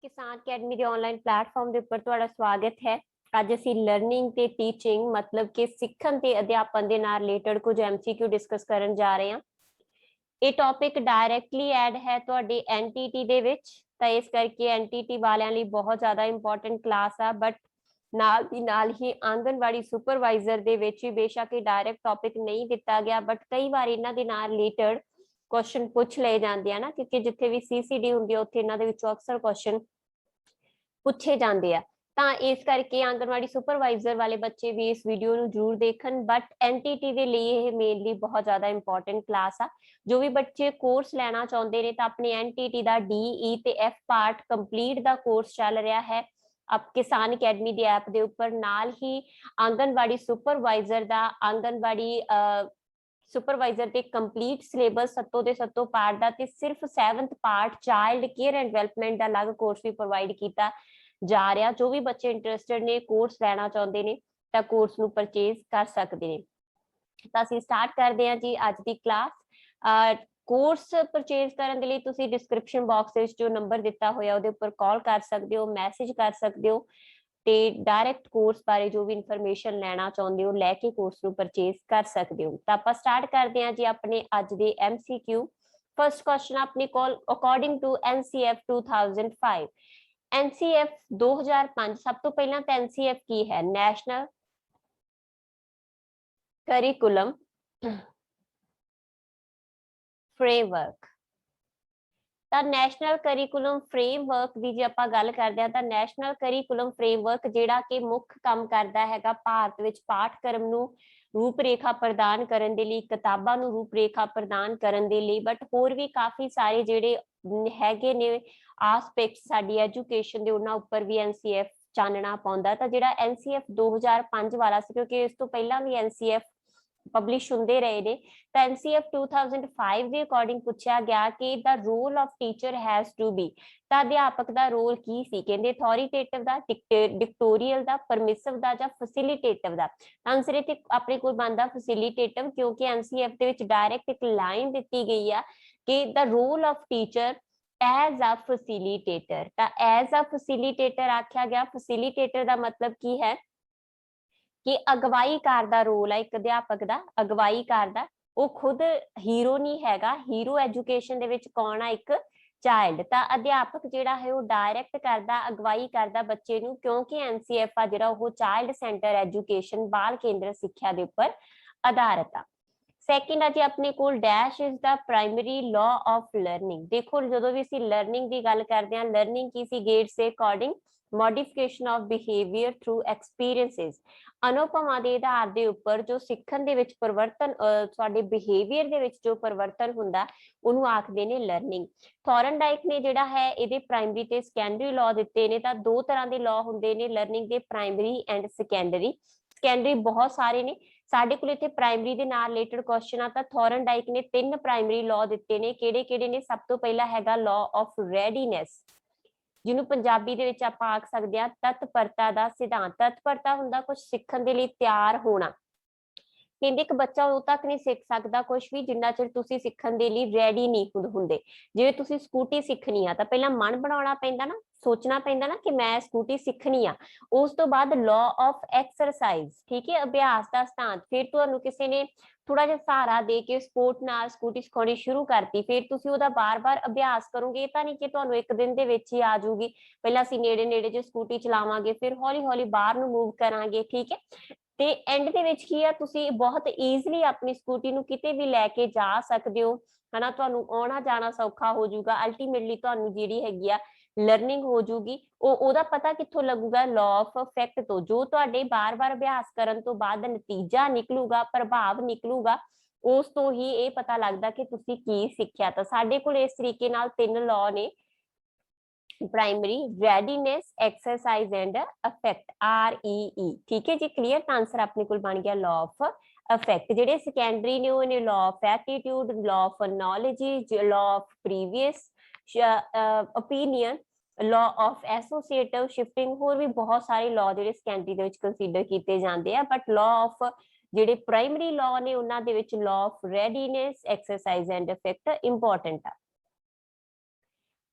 किसान अकेडमी के online platform के ऊपर ਤੁਹਾਡਾ ਸਵਾਗਤ ਹੈ। ਅੱਜ ਅਸੀਂ ਲਰਨਿੰਗ ਤੇ ਟੀਚਿੰਗ ਮਤਲਬ ਕਿ ਸਿੱਖਣ ਤੇ ਅਧਿਆਪਨ ਦੇ ਨਾਲ ਰਿਲੇਟਡ ਕੁਝ ਐਮਸੀਕਿਊ ਡਿਸਕਸ ਕਰਨ ਜਾ ਰਹੇ ਹਾਂ। ਇਹ ਟੌਪਿਕ ਡਾਇਰੈਕਟਲੀ ਐਡ ਹੈ ਤੁਹਾਡੇ ਐਨਟੀਟੀ ਦੇ ਵਿੱਚ, ਤਾਂ ਇਸ ਕਰਕੇ ਐਨਟੀਟੀ ਵਾਲਿਆਂ ਲਈ ਬਹੁਤ ਜ਼ਿਆਦਾ ਇੰਪੋਰਟੈਂਟ ਕਲਾਸ ਆ। ਬਟ ਨਾਲ ਦੀ ਨਾਲ ਹੀ ਆਂਗਨਵਾੜੀ ਸੁਪਰਵਾਈਜ਼ਰ ਦੇ ਵਿੱਚ ਵੀ ਬੇਸ਼ੱਕ ਇਹ ਡਾਇਰੈਕਟ ਟੌਪਿਕ ਨਹੀਂ ਦਿੱਤਾ ਗਿਆ, ਬਟ ਕਈ ਵਾਰ ਇਹਨਾਂ ਦੇ ਨਾਲ ਰਿਲੇਟਡ क्वेश्चन पूछ ले जाते हैं ना, क्योंकि जिथे भी सीसीडी होंगी उत्थे इन्हां दे विचों अक्सर क्वेश्चन पूछे जाते हैं। तो इस करके आंगनवाड़ी सुपरवाइजर वाले बच्चे भी इस वीडियो नूं जरूर देखन। बट एनटीटी दे लिए ये मेनली बहुत ज्यादा इंपॉर्टेंट क्लास आ। जो भी बच्चे कोर्स लेना चाहते हैं तो अपने एनटीटी का DE ते F पार्ट कंप्लीट का कोर्स चल रहा है अब किसान अकेडमी दी ऐप दे उपर। नाल ही आंगनवाड़ी सुपरवाइजर का आंगनवाड़ी सुपरवाइजर के कंप्लीट सिलेबस सत्तों के सत्तों पार्ट का ते सिर्फ 7th part child care and development का अलग कोर्स भी प्रोवाइड किया जा रहा। जो भी बच्चे इंटरस्टेड ने कोर्स लेना चाहते हैं तो कोर्स नूं परचेज कर सकते हैं। तो असीं स्टार्ट करते हैं जी अज की क्लास। कोर्स परचेज करने के लिए तुसीं डिस्क्रिप्शन बॉक्स जो नंबर दिता होया उहदे उपर कॉल कर सकते हो, मैसेज कर सकते हो ते डायरैक्ट कोर्स बारे जो भी इनफॉर्मेशन लेना चाहते हो लैके कोर्स नूं परचेज कर सकते हो। तो आपां स्टार्ट करते हैं जी अपने अज दे MCQ। फर्स्ट क्वेश्चन अपने कोल अकॉर्डिंग टू NCF 2005। NCF 2005 सब तो पहला तो NCF की है, नैशनल करिकुलम फ्रेमवर्क। ਤਾਂ ਨੈਸ਼ਨਲ ਕਰਿਕੂਲਮ ਫਰੇਮਵਰਕ ਦੀ ਜੇ ਆਪਾਂ ਗੱਲ ਕਰਦੇ ਹਾਂ ਤਾਂ ਨੈਸ਼ਨਲ ਕਰਿਕੂਲਮ ਫਰੇਮਵਰਕ ਜਿਹੜਾ ਕਿ ਮੁੱਖ ਕੰਮ ਕਰਦਾ ਹੈਗਾ ਭਾਰਤ ਵਿੱਚ ਪਾਠਕ੍ਰਮ ਨੂੰ ਰੂਪਰੇਖਾ ਪ੍ਰਦਾਨ ਕਰਨ ਦੇ ਲਈ, ਕਿਤਾਬਾਂ ਨੂੰ ਰੂਪਰੇਖਾ ਪ੍ਰਦਾਨ ਕਰਨ ਦੇ ਲਈ। ਬਟ ਹੋਰ ਵੀ ਕਾਫੀ ਸਾਰੇ ਜਿਹੜੇ ਹੈਗੇ ਨੇ ਆਸਪੈਕਟਸ ਸਾਡੀ ਐਜੂਕੇਸ਼ਨ ਦੇ, ਉਹਨਾਂ ਉੱਪਰ ਵੀ NCF ਚਾਨਣਾ ਪਾਉਂਦਾ। ਤਾਂ ਜਿਹੜਾ NCF 2005 ਵਾਲਾ ਸੀ, ਕਿਉਂਕਿ ਇਸ ਤੋਂ ਪਹਿਲਾਂ ਵੀ NCF ਪਬਲਿਸ਼ ਹੁੰਦੇ ਰਹੇ ਨੇ, ਤਾਂ NCF 2005 ਦੇ ਅਕੋਰਡਿੰਗ ਪੁੱਛਿਆ ਗਿਆ ਕਿ the role of teacher has to be. ਤਾਂ ਅਧਿਆਪਕ ਦਾ ਰੋਲ ਕੀ ਸੀ? ਕਹਿੰਦੇ ਅਥਾਰਟੇਟਿਵ ਦਾ, ਡਿਕਟੋਰੀਅਲ ਦਾ, ਪਰਮਿਸਿਵ ਦਾ ਜਾਂ ਫੈਸਿਲਿਟੇਟਿਵ ਦਾ। ਆਨਸਰ ਇੱਥੇ ਆਪਣੇ ਕੋਲ ਬਣਦਾ ਫੈਸਿਲਿਟੇਟਿਵ, ਕਿਉਂਕਿ NCF ਦੇ ਵਿੱਚ ਡਾਇਰੈਕਟ ਇੱਕ ਲਾਈਨ ਦਿੱਤੀ ਗਈ ਆ ਕਿ the role of teacher as a facilitator. ਤਾਂ ਐਜ਼ ਅ ਫੈਸਿਲਿਟੇਟਰ ਆਖਿਆ ਗਿਆ। ਫੈਸਿਲਿਟੇਟਰ ਦਾ ਮਤਲਬ ਕੀ ਹੈ ਕਿ ਅਗਵਾਈ ਕਰਦਾ ਰੋਲ ਹੈ ਇੱਕ ਅਧਿਆਪਕ ਦਾ, ਅਗਵਾਈ ਕਰਦਾ। ਉਹ ਖੁਦ ਹੀਰੋ ਨਹੀਂ ਹੈਗਾ। ਹੀਰੋ ਐਜੂਕੇਸ਼ਨ ਦੇ ਵਿੱਚ ਕੌਣ ਆ? ਇੱਕ ਚਾਈਲਡ। ਤਾਂ ਅਧਿਆਪਕ ਜਿਹੜਾ ਹੈ ਉਹ ਡਾਇਰੈਕਟ ਕਰਦਾ, ਅਗਵਾਈ ਕਰਦਾ ਬੱਚੇ ਨੂੰ, ਕਿਉਂਕਿ NCF ਆ ਜਿਹੜਾ ਉਹ ਚਾਈਲਡ ਸੈਂਟਰ ਐਜੂਕੇਸ਼ਨ, ਬਾਲ ਕੇਂਦਰ ਸਿੱਖਿਆ ਦੇ ਉੱਪਰ ਆਧਾਰਿਤ ਆ। ਸੈਕਿੰਡ ਆ ਜੀ ਆਪਣੇ ਕੋਲ dash is the primary law of learning. ਦੇਖੋ ਜਦੋਂ ਵੀ ਅਸੀਂ ਲਰਨਿੰਗ ਦੀ ਗੱਲ ਕਰਦੇ ਹਾਂ, ਲਰਨਿੰਗ ਕੀ ਸੀ? ਗੇਟਸ ਦੇ according modification of behaviour through experiences. ਅਨੁਭਵਾਂ ਦੇ ਆਧਾਰ ਦੇ ਉੱਪਰ ਜੋ ਸਿੱਖਣ ਦੇ ਵਿੱਚ ਪਰਿਵਰਤਨ, ਸਾਡੇ ਬਿਹੇਵੀਅਰ ਦੇ ਵਿੱਚ ਜੋ ਪਰਿਵਰਤਨ ਹੁੰਦਾ ਉਹਨੂੰ ਆਖਦੇ ਨੇ ਲਰਨਿੰਗ। ਥੋਰਨਡਾਈਕ ਨੇ ਜਿਹੜਾ ਹੈ ਇਹਦੇ ਪ੍ਰਾਇਮਰੀ ਤੇ ਸੈਕੰਡਰੀ ਲਾਅ ਦਿੱਤੇ ਨੇ। ਤਾਂ ਦੋ ਤਰ੍ਹਾਂ ਦੇ ਲਾਅ ਹੁੰਦੇ ਨੇ ਲਰਨਿੰਗ ਦੇ, ਪ੍ਰਾਇਮਰੀ ਐਂਡ ਸੈਕੰਡਰੀ। ਸੈਕੰਡਰੀ ਬਹੁਤ ਸਾਰੇ ਨੇ, ਸਾਡੇ ਕੋਲ ਇੱਥੇ ਪ੍ਰਾਇਮਰੀ ਦੇ ਨਾਲ ਰਿਲੇਟਡ ਕੁਐਸਚਨ ਆ। ਤਾਂ ਥੋਰਨਡਾਈਕ ਨੇ 3 ਪ੍ਰਾਇਮਰੀ ਲਾਅ ਦਿੱਤੇ ਨੇ। ਕਿਹੜੇ ਕਿਹੜੇ ਨੇ? ਸਭ ਤੋਂ ਪਹਿਲਾ ਹੈਗਾ ਲਾਅ ਆਫ ਰੈਡੀਨੈਸ, ਜਿਹਨੂੰ ਪੰਜਾਬੀ ਦੇ ਵਿੱਚ ਆਪਾਂ ਆਖ ਸਕਦੇ ਹਾਂ ਤਤਪਰਤਾ ਦਾ ਸਿਧਾਂਤ। ਤਤਪਰਤਾ ਹੁੰਦਾ ਕੁਝ ਸਿੱਖਣ ਦੇ ਲਈ ਤਿਆਰ ਹੋਣਾ। ਕਹਿੰਦੇ ਇੱਕ ਬੱਚਾ ਉਦੋਂ ਤੱਕ ਨਹੀਂ ਸਿੱਖ ਸਕਦਾ ਕੁਝ ਵੀ ਜਿੰਨਾ ਚਿਰ ਤੁਸੀਂ ਸਿੱਖਣ ਦੇ ਲਈ ਰੈਡੀ ਨਹੀਂ ਹੁੰਦੇ। ਜਿਵੇਂ ਤੁਸੀਂ ਸਕੂਟੀ ਸਿੱਖਣੀ ਆ ਤਾਂ ਪਹਿਲਾਂ ਮਨ ਬਣਾਉਣਾ ਪੈਂਦਾ ਨਾ, ਸੋਚਣਾ ਪੈਂਦਾ ਨਾ ਕਿ ਮੈਂ ਸਕੂਟੀ ਸਿੱਖਣੀ ਆ। ਉਸ ਤੋਂ ਬਾਅਦ ਲਾਅ ਆਫ ਐਕਸਰਸਾਈਜ਼, ਠੀਕ ਹੈ, ਅਭਿਆਸ ਦਾ ਸਿਧਾਂਤ। ਫਿਰ ਤੁਹਾਨੂੰ ਕਿਸੇ ਨੇ ਥੋੜਾ ਜਿਹਾ ਸਹਾਰਾ ਦੇ ਕੇ ਸਪੋਰਟ ਨਾਲ ਸਕੂਟੀ ਸਿਖਾਉਣੀ ਸ਼ੁਰੂ ਕਰਤੀ, ਫਿਰ ਤੁਸੀਂ ਉਹਦਾ ਬਾਰ-ਬਾਰ ਅਭਿਆਸ ਕਰੋਗੇ। ਇਹ ਤਾਂ ਨਹੀਂ ਕਿ ਤੁਹਾਨੂੰ ਇੱਕ ਦਿਨ ਦੇ ਵਿੱਚ ਹੀ ਆ ਜਾਊਗੀ। ਪਹਿਲਾਂ ਅਸੀਂ ਨੇੜੇ ਨੇੜੇ ਜੇ ਸਕੂਟੀ ਚਲਾਵਾਂਗੇ, ਫਿਰ ਹੌਲੀ ਹੌਲੀ ਬਾਹਰ ਨੂੰ ਮੂਵ ਕਰਾਂਗੇ, ਠੀਕ ਹੈ। ਤੇ ਐਂਡ ਦੇ ਵਿੱਚ ਕੀ ਆ, ਤੁਸੀਂ ਬਹੁਤ ਈਜ਼ੀਲੀ ਆਪਣੀ ਸਕੂਟੀ ਨੂੰ ਕਿਤੇ ਵੀ ਲੈ ਕੇ ਜਾ ਸਕਦੇ ਹੋ, ਹਨਾ। ਤੁਹਾਨੂੰ ਆਉਣਾ ਜਾਣਾ ਸੌਖਾ ਹੋ ਜਾਊਗਾ। ਅਲਟੀਮੇਟਲੀ ਤੁਹਾਨੂੰ ਜਿਹੜੀ ਹੈਗੀ ਆ ਲਰਨਿੰਗ ਹੋ ਜਾਊਗੀ। ਉਹਦਾ ਪਤਾ ਕਿੱਥੋਂ ਲੱਗੂਗਾ? ਲਾਅ ਆਫ ਇਫੈਕਟ ਤੋਂ। ਜੋ ਤੁਹਾਡੇ ਬਾਰ-ਬਾਰ ਅਭਿਆਸ ਕਰਨ ਤੋਂ ਬਾਅਦ ਨਤੀਜਾ ਨਿਕਲੂਗਾ, ਪ੍ਰਭਾਵ ਨਿਕਲੂਗਾ, ਉਸ ਤੋਂ ਹੀ ਇਹ ਪਤਾ ਲੱਗਦਾ ਕਿ ਤੁਸੀਂ ਕੀ ਸਿੱਖਿਆ। ਤਾਂ ਸਾਡੇ ਕੋਲ ਇਸ ਤਰੀਕੇ ਨਾਲ 3 ਲਾਅ ਨੇ, primary, readiness, exercise and effect, REE, ਠੀਕ ਹੈ ਜੀ। ਕਲੀਅਰ? ਤਾਂ ਆਨਸਰ ਆਪਣੇ ਕੋਲ ਬਣ ਗਿਆ ਲਾਅ ਆਫ ਇਫੈਕਟ। ਜਿਹੜੇ ਸੈਕੰਡਰੀ ਨੇ ਉਹ ਨੇ law of attitude, law of knowledge, law of previous opinion, law of associative shifting। ਹੋਰ ਵੀ ਬਹੁਤ ਸਾਰੇ ਲਾਅ ਜਿਹੜੇ ਸੈਕੰਡਰੀ ਦੇ ਵਿੱਚ ਕੰਸੀਡਰ ਕੀਤੇ ਜਾਂਦੇ ਆ। ਬਟ ਲਾਅ ਆਫ ਜਿਹੜੇ ਪ੍ਰਾਇਮਰੀ ਲਾਅ ਨੇ ਉਹਨਾਂ ਦੇ ਵਿੱਚ law of readiness, exercise and effect important ਆ।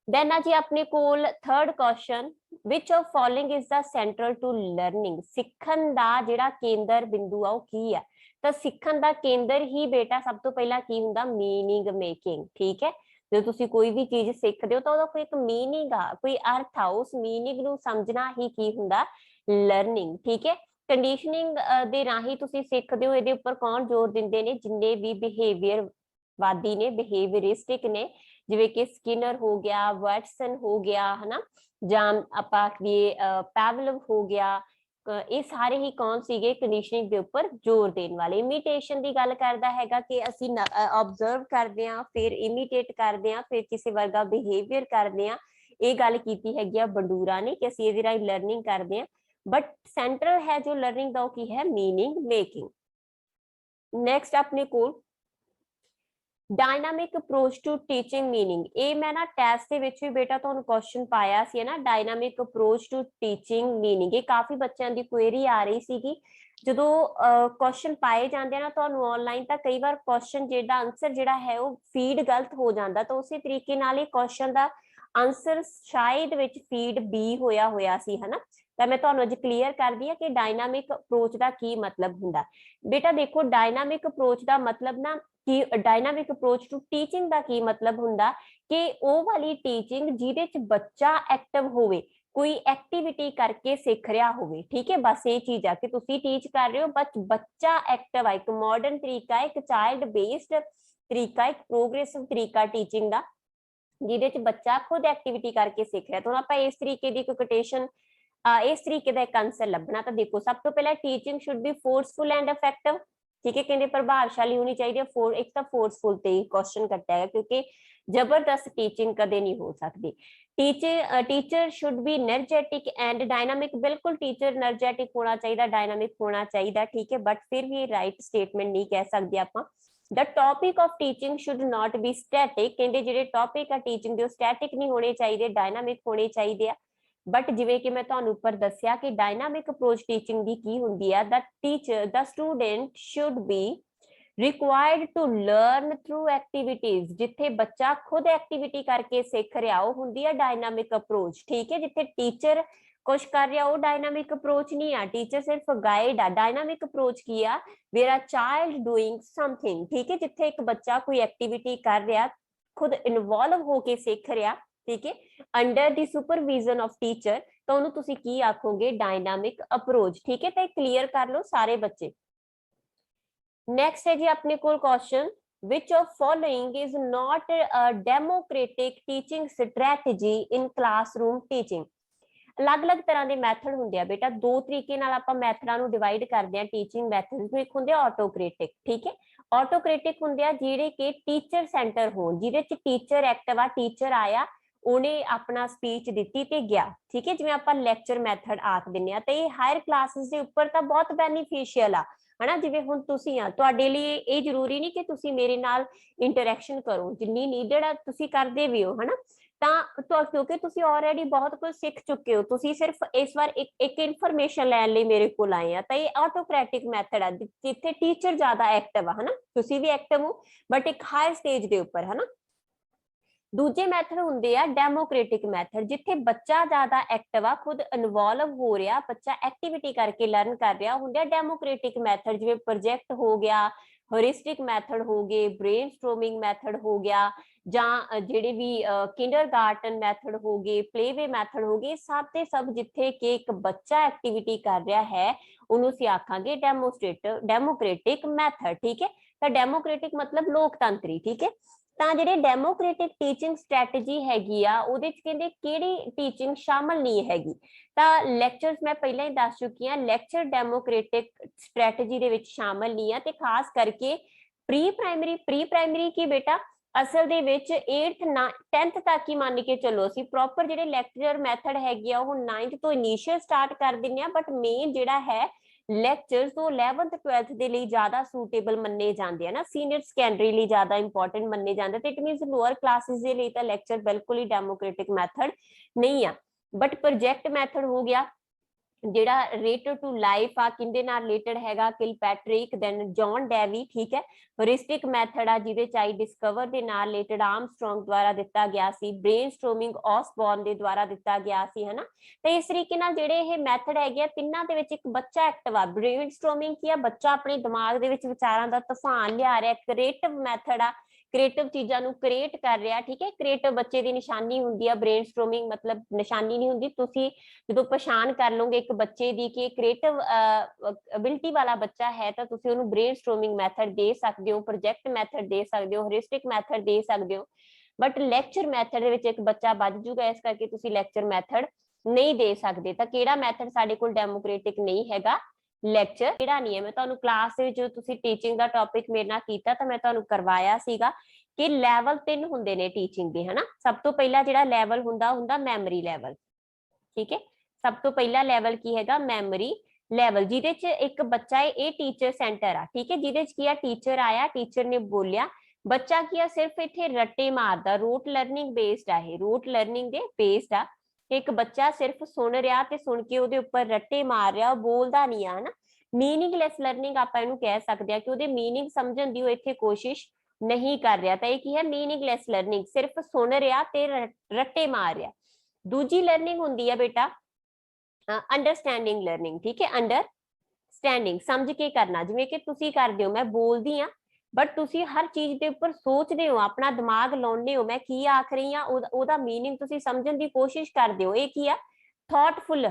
देन आ जी अपने कोल third question, which of following is the central to learning. सिखण दा जिहड़ा केंद्र बिंदु आ की है, तो सिखण दा केंद्र ही बेटा सब तो पहला की हुंदा मीनिंग मेकिंग। ठीक है, जो तुसी कोई भी चीज सीखते हो तो ओदा कोई एक मीनिंग आ, कोई अर्थ आ, उस मीनिंग नू समझना ही की हुंदा लर्निंग। ठीक है, कंडीशनिंग दे राही तुसी सीखते हो, इहदे उपर कौन जोर दिंदे ने, जिन्ने भी बिहेवियर वादी ने, बिहेवियरिस्टिक ने, जिवें कि स्किनर हो गया, वैटसन हो गया, है ना, ਜਾਂ ਆਪਾਂ ਕਹੀਏ ਪੈਵਲਵ ਹੋ ਗਿਆ, ਇਹ ਸਾਰੇ ਹੀ ਕੌਣ ਸੀਗੇ ਕੰਡੀਸ਼ਨਿੰਗ ਦੇ ਉੱਪਰ ਜ਼ੋਰ ਦੇਣ ਵਾਲੇ। ਇਮੀਟੇਸ਼ਨ ਦੀ ਗੱਲ ਕਰਦਾ ਹੈਗਾ ਕਿ ਅਸੀਂ ਆਬਜ਼ਰਵ ਕਰਦੇ ਆਂ, ਫਿਰ ਇਮੀਟੇਟ ਕਰਦੇ ਆਂ, ਫਿਰ ਕਿਸੇ ਵਰਗਾ ਬਿਹੇਵੀਅਰ ਕਰਦੇ ਆਂ। ਇਹ ਗੱਲ ਕੀਤੀ ਹੈਗੀ ਆ ਬੰਡੂਰਾ ਨੇ ਕਿ ਅਸੀਂ ਇਹਦੇ ਰਾਹੀਂ ਲਰਨਿੰਗ ਕਰਦੇ ਆਂ, ਬਟ ਸੈਂਟਰਲ ਹੈ ਜੋ ਲਰਨਿੰਗ ਦਾ ਉਹ ਕੀ ਹੈ, मीनिंग मेकिंग। ਨੈਕਸਟ ਆਪਣੇ ਕੋਲ dynamic approach to teaching meaning. ये मैं ना टेस्ट ਦੇ ਵਿੱਚ ਵੀ ਬੇਟਾ ਤੁਹਾਨੂੰ क्वेश्चन ਪਾਇਆ ਸੀ ਨਾ, dynamic approach to teaching meaning. ਇਹ ਕਾਫੀ ਬੱਚਿਆਂ ਦੀ ਕੁਐਰੀ ਆ ਰਹੀ ਸੀਗੀ ਜਦੋਂ क्वेश्चन ਪਾਏ ਜਾਂਦੇ ਆ ਨਾ ਤੁਹਾਨੂੰ ਆਨਲਾਈਨ, ਤਾਂ ਕਈ ਵਾਰ क्वेश्चन ਜਿਹੜਾ ਆਨਸਰ ਜਿਹੜਾ ਹੈ ਉਹ ਫੀਡ ਗਲਤ ਹੋ ਜਾਂਦਾ, ਤਾਂ ਉਸੇ ਤਰੀਕੇ ਨਾਲ ਇਹ क्वेश्चन ਦਾ ਆਨਸਰ ਸ਼ਾਇਦ ਵਿੱਚ ਫੀਡ ਬੀ ਹੋਇਆ ਸੀ, ਹਨਾ। ਤਾਂ ਮੈਂ ਤੁਹਾਨੂੰ ਅੱਜ ਕਲੀਅਰ ਕਰਦੀ ਆ ਕਿ ਡਾਇਨਾਮਿਕ ਅਪਰੋਚ ਦਾ ਕੀ ਮਤਲਬ ਹੁੰਦਾ। ਬੇਟਾ ਦੇਖੋ, ਡਾਇਨਾਮਿਕ ਅਪਰੋਚ ਦਾ ਮਤਲਬ ਨਾ ਕਿ ਡਾਇਨਾਮਿਕ ਅਪਰੋਚ ਟੂ ਟੀਚਿੰਗ ਦਾ ਕੀ ਮਤਲਬ ਹੁੰਦਾ ਕਿ ਉਹ ਵਾਲੀ ਟੀਚਿੰਗ ਜਿਹਦੇ ਚ ਬੱਚਾ ਐਕਟਿਵ ਹੋਵੇ, ਕੋਈ ਐਕਟੀਵਿਟੀ ਕਰਕੇ ਸਿੱਖ ਰਿਹਾ ਹੋਵੇ। ਠੀਕ ਹੈ, ਬਸ ਇਹ ਚੀਜ਼ ਆ ਕਿ ਤੁਸੀਂ ਟੀਚ ਕਰ ਰਹੇ ਹੋ ਬਟ ਬੱਚਾ ਐਕਟਿਵ ਆ। ਇੱਕ ਮਾਡਰਨ ਤਰੀਕਾ, ਇੱਕ ਚਾਈਲਡ ਬੇਸਡ ਤਰੀਕਾ, ਇੱਕ ਪ੍ਰੋਗਰੈਸਿਵ ਤਰੀਕਾ ਟੀਚਿੰਗ ਦਾ, ਜਿਹਦੇ ਚ ਬੱਚਾ ਖੁਦ ਐਕਟੀਵਿਟੀ ਕਰਕੇ ਸਿੱਖ ਰਿਹਾ। ਤਾਂ ਆਪਾਂ ਇਸ ਤਰੀਕੇ ਦੀ ਕੋਈ ਕੋਟੇਸ਼ਨ, ਇਸ ਤਰੀਕੇ ਦਾ ਇੱਕ ਆਨਸਰ ਲੱਭਣਾ। ਤਾਂ ਦੇਖੋ, ਸਭ ਤੋਂ ਪਹਿਲਾਂ teaching should be forceful and effective. ठीक है, कहते प्रभावशाली होनी चाहिए। एक तो फोर्सफुल ते क्वेश्चन करता है क्योंकि जबरदस्त टीचिंग कदे नहीं हो सकती। Teacher should be energetic and dynamic. बिल्कुल टीचर एनर्जेटिक होना चाहिए, डायनामिक होना चाहिए। ठीक है, बट फिर भी राइट स्टेटमेंट नहीं कह सकते आप। The topic of teaching should not be static. कहते जो टॉपिक है टीचिंग के स्टैटिक नहीं होने चाहिए, डायनामिक होने चाहिए। बट जिवें कि मैं तुहानू उपर दस्सिया कि डायनामिक अप्रोच टीचिंग दी की हुंदी है, the teacher the student should be required to learn through activities. जिथे बच्चा खुद एक्टिविटी करके सीख रहा वो हुंदी है डायनामिक अप्रोच। ठीक है, जिथे टीचर कुछ कर रहा वो डायनामिक अप्रोच नहीं है, टीचर सिर्फ गाइड है। डायनामिक अप्रोच की आ where a child doing something. ठीक है, जिथे एक बच्चा कोई एक्टिविटी कर रहा, खुद इन्वॉल्व होके सीख रहा, ठीक है, under the supervision of teacher, तो उन्होंने तुसी की आखोगे डायनामिक अप्रोच। ठीक है, तो क्लियर कर लो सारे बच्चे। नेक्स्ट है जी अपने को question, which of following is not a democratic teaching strategy in classroom teaching. अलग अलग तरह के मैथड होंगे बेटा, दो तरीके नाल आपां मैथडां नूं डिवाइड करते हैं टीचिंग मैथड्स नूं। एक होंदे ऑटोक्रेटिक। ठीक है, ऑटोक्रेटिक होंदे जिहड़े कि टीचर सेंटर होण, जिहदे च टीचर एक्टिव आ, टीचर आया, उन्हें अपना स्पीच दी ते गया। ठीक है, जिवें आपां लैक्चर मैथड आख दिंदे आ, ते हायर क्लासेस दे उपर तां बहुत बेनीफिशियल आ, है ना। जिवें हुण तुसीं आ, तुहाडे लई ये जरूरी नहीं कि तुसीं मेरे नाल इंटरैक्शन करो, जिन्नी नीडेड आ तुसीं करदे भी हो, है ना। क्योंकि तुसीं ऑलरेडी बहुत कुछ सीख चुके हो, तुसीं सिर्फ इस बार एक इन्फॉर्मेशन लैण लई मेरे कोल आए आ। तां ये ऑटोक्रेटिक मैथड आ जिथे टीचर ज्यादा एक्टिव आ, है ना। तुसीं भी एक्टिव हो बट एक हायर स्टेज दे उपर, है ना। दूजे मैथड होंगे आ डेमोक्रेटिक मैथड, जिथे बच्चा ज्यादा एक्टिव आ, खुद इन्वॉल्व हो रहा, बच्चा एक्टिविटी करके लर्न कर रहा, होंगे डेमोक्रेटिक मैथड। जिवें प्रोजेक्ट हो गया, होरिस्टिक मैथड हो गए, ब्रेनस्टॉर्मिंग मैथड हो गया, जां जिहड़े भी किंडरगार्टन मैथड हो गए, प्लेवे मैथड हो गए, सब ते सब जिथे कि एक बच्चा एक्टिविटी कर रहा है उन्होंने असीं आखांगे डेमोक्रेटिक मैथड। ठीक है, तो डेमोक्रेटिक मतलब लोकतंत्री। ठीक है, ਤਾਂ ਜਿਹੜੇ ਡੈਮੋਕ੍ਰੈਟਿਕ ਟੀਚਿੰਗ ਸਟ੍ਰੈਟਜੀ ਹੈਗੀ ਆ ਉਹਦੇ ਚ ਕਹਿੰਦੇ ਕਿਹੜੀ ਟੀਚਿੰਗ ਸ਼ਾਮਲ ਨਹੀਂ ਹੈਗੀ। ਤਾਂ ਲੈਕਚਰਸ ਮੈਂ ਪਹਿਲਾਂ ਹੀ ਦੱਸ ਚੁੱਕੀ ਆ, ਲੈਕਚਰ ਡੈਮੋਕ੍ਰੈਟਿਕ ਸਟ੍ਰੈਟਜੀ ਦੇ ਵਿੱਚ ਸ਼ਾਮਲ ਨਹੀਂ ਆ। ਤੇ ਖਾਸ ਕਰਕੇ ਪ੍ਰੀ ਪ੍ਰਾਇਮਰੀ ਕੀ ਬੇਟਾ, ਅਸਲ ਦੇ ਵਿੱਚ 8th 10th ਤੱਕ ਹੀ ਮੰਨ ਕੇ ਚੱਲੋ ਅਸੀਂ ਪ੍ਰੋਪਰ ਜਿਹੜੇ ਲੈਕਚਰ ਮੈਥਡ ਹੈਗੀ ਆ ਉਹ 9th ਤੋਂ ਇਨੀਸ਼ੀਅਲ ਸਟਾਰਟ ਕਰ ਦਿੰਦੇ ਆ, ਬਟ ਮੇਨ ਜਿਹੜਾ ਹੈ ਲੈਕਚਰਸ ਤੋਂ 11th 12th ਦੇ ਲਈ ਜ਼ਿਆਦਾ ਸੂਟੇਬਲ ਮੰਨੇ ਜਾਂਦੇ ਆ ਨਾ, ਸੀਨੀਅਰ ਸੈਕੰਡਰੀ ਲਈ ਜ਼ਿਆਦਾ ਇੰਪੋਰਟੈਂਟ ਮੰਨੇ ਜਾਂਦੇ। ਤੇ ਇਟ ਮੀਨਸ ਲੋਅਰ ਕਲਾਸਿਸ ਦੇ ਲਈ ਤਾਂ ਲੈਕਚਰ ਬਿਲਕੁਲ ਹੀ ਡੈਮੋਕ੍ਰੈਟਿਕ ਮੈਥਡ ਨਹੀਂ ਆ। ਬਟ ਪ੍ਰੋਜੈਕਟ ਮੈਥਡ ਹੋ ਗਿਆ, ਜਿਹੜਾ related to life ਆ ਕਿੰਦੇ ਨਾਲ related ਹੈਗਾ, ਕਿਲਪੈਟਰਿਕ, ਦੈਨ ਜੌਨ ਡੈਵੀ, ਠੀਕ ਹੈ। ਹੌਰਿਸਟਿਕ ਮੈਥਡ ਆ ਜਿਹਦੇ ਚ ਆਈ ਡਿਸਕਵਰ ਦੇ ਨਾਲ ਰਿਲੇਟਡ ਆਰਮਸਟਰੋਂਗ ਦੁਆਰਾ ਦਿੱਤਾ ਗਿਆ ਸੀ, ਬ੍ਰੇਨਸਟੋਰਮਿੰਗ ਔਸਬੋਰਨ ਦੇ ਦੁਆਰਾ ਦਿੱਤਾ ਗਿਆ ਸੀ, ਹਨਾ। ਤੇ ਇਸ ਤਰੀਕੇ ਨਾਲ ਜਿਹੜੇ ਇਹ ਮੈਥਡ ਹੈਗੇ ਆ ਤਿੰਨਾਂ ਦੇ ਵਿੱਚ ਇੱਕ ਬੱਚਾ ਐਕਟਿਵ ਆ। ਬ੍ਰੇਨਸਟੋਰਮਿੰਗ ਕੀ ਆ, ਬੱਚਾ ਆਪਣੇ ਦਿਮਾਗ ਦੇ ਵਿੱਚ ਵਿਚਾਰਾਂ ਦਾ ਤੂਫਾਨ ਲਿਆ ਰਿਹਾ, ਕ੍ਰੀਏਟਿਵ ਮੈਥਡ ਆ, ਕ੍ਰੀਏਟਿਵ ਚੀਜ਼ਾਂ ਨੂੰ ਕ੍ਰੀਏਟ ਕਰ ਰਿਹਾ, ਠੀਕ ਹੈ। ਕ੍ਰੀਏਟਿਵ ਬੱਚੇ ਦੀ ਨਿਸ਼ਾਨੀ ਹੁੰਦੀ ਆ, ਬ੍ਰੇਨਸਟੋਰਮਿੰਗ ਮਤਲਬ ਨਿਸ਼ਾਨੀ ਨਹੀਂ ਹੁੰਦੀ, ਤੁਸੀਂ ਜਦੋਂ ਪਛਾਣ ਕਰ ਲਓਗੇ ਇੱਕ ਬੱਚੇ ਦੀ ਕਿ ਕ੍ਰੀਏਟਿਵ ਅਬਿਲਿਟੀ ਵਾਲਾ ਬੱਚਾ ਹੈ ਤਾਂ ਤੁਸੀਂ ਉਹਨੂੰ ਬ੍ਰੇਨਸਟੋਰਮਿੰਗ ਮੈਥਡ ਦੇ ਸਕਦੇ ਹੋ, ਪ੍ਰੋਜੈਕਟ ਮੈਥਡ ਦੇ ਸਕਦੇ ਹੋ, ਹੌਰਿਸਟਿਕ ਮੈਥਡ ਦੇ ਸਕਦੇ ਹੋ। ਬਟ ਲੈਕਚਰ ਮੈਥਡ ਦੇ ਵਿੱਚ ਇੱਕ ਬੱਚਾ ਵੱਜ ਜੂਗਾ, ਇਸ ਕਰਕੇ ਤੁਸੀਂ ਲੈਕਚਰ ਮੈਥਡ ਨਹੀਂ ਦੇ ਸਕਦੇ। ਤਾਂ ਕਿਹੜਾ ਮੈਥਡ ਸਾਡੇ ਕੋਲ ਡੈਮੋਕ੍ਰੇਟਿਕ ਨਹੀਂ ਹੈਗਾ, ਲੈਕਚਰ। ਕਿਹੜਾ ਨਹੀਂ ਹੈ, ਮੈਂ ਤੁਹਾਨੂੰ ਕਲਾਸ ਦੇ ਵਿੱਚ ਜਦੋਂ ਤੁਸੀਂ ਟੀਚਿੰਗ ਦਾ ਟੌਪਿਕ ਮੇਰੇ ਨਾਲ ਕੀਤਾ ਤਾਂ ਮੈਂ ਤੁਹਾਨੂੰ ਕਰਵਾਇਆ ਸੀਗਾ ਕਿ ਲੈਵਲ 3 ਹੁੰਦੇ ਨੇ ਟੀਚਿੰਗ ਦੇ, ਹਨਾ। ਸਭ ਤੋਂ ਪਹਿਲਾ ਜਿਹੜਾ ਲੈਵਲ ਹੁੰਦਾ ਮੈਮਰੀ ਲੈਵਲ, ਠੀਕ ਹੈ। ਸਭ ਤੋਂ ਪਹਿਲਾ ਲੈਵਲ ਕੀ ਹੈਗਾ, ਮੈਮਰੀ ਲੈਵਲ, ਜਿਹਦੇ ਚ ਇੱਕ ਬੱਚਾ ਹੈ, ਇਹ ਟੀਚਰ ਸੈਂਟਰ ਆ, ਠੀਕ ਹੈ। ਜਿਹਦੇ ਚ ਕੀ ਆ, ਟੀਚਰ ਆਇਆ, ਟੀਚਰ ਨੇ ਬੋਲਿਆ, ਬੱਚਾ ਕੀ ਆ ਸਿਰਫ ਇੱਥੇ ਰੱਟੇ ਮਾਰਦਾ, ਰੂਟ ਲਰਨਿੰਗ ਬੇਸਡ ਆ, ਇਹ ਰੂਟ ਲਰਨਿੰਗ ਦੇ ਬੇਸਡ ਆ। ਇੱਕ ਬੱਚਾ ਸਿਰਫ ਸੁਣ ਰਿਹਾ ਤੇ ਸੁਣ ਕੇ ਉਹਦੇ ਉੱਪਰ ਰੱਟੇ ਮਾਰ ਰਿਹਾ, ਉਹ ਬੋਲਦਾ ਨਹੀਂ ਆ, ਹਨਾ। ਮੀਨਿੰਗਲੈਸ ਲਰਨਿੰਗ ਆਪਾਂ ਇਹਨੂੰ ਕਹਿ ਸਕਦੇ ਆ ਕਿ ਉਹਦੇ ਮੀਨਿੰਗ ਸਮਝਣ ਦੀ ਉਹ ਇੱਥੇ ਕੋਸ਼ਿਸ਼ ਨਹੀਂ ਕਰ ਰਿਹਾ, ਤਾਂ ਇਹ ਕੀ ਹੈ, ਮੀਨਿੰਗਲੈਸ ਲਰਨਿੰਗ, ਸਿਰਫ ਸੁਣ ਰਿਹਾ ਤੇ ਰੱਟੇ ਮਾਰ ਰਿਹਾ। ਦੂਜੀ ਲਰਨਿੰਗ ਹੁੰਦੀ ਆ ਬੇਟਾ ਅੰਡਰਸਟੈਂਡਿੰਗ ਲਰਨਿੰਗ, ਠੀਕ ਹੈ। ਅੰਡਰਸਟੈਂਡਿੰਗ ਸਮਝ ਕੇ ਕਰਨਾ, ਜਿਵੇਂ ਕਿ ਤੁਸੀਂ ਕਰਦੇ ਹੋ, ਮੈਂ ਬੋਲਦੀ ਆ ਬਟ ਤੁਸੀਂ ਹਰ ਚੀਜ਼ ਦੇ ਉੱਪਰ ਸੋਚਦੇ ਹੋ, ਆਪਣਾ ਦਿਮਾਗ ਲਾਉਂਦੇ ਹੋ, ਮੈਂ ਕੀ ਆਖ ਰਹੀ ਆ ਉਹਦਾ ਮੀਨਿੰਗ ਤੁਸੀਂ ਸਮਝਣ ਦੀ ਕੋਸ਼ਿਸ਼ ਕਰਦੇ ਹੋ, ਇਹ ਕੀ ਆ, ਥਾਟਫੁਲ,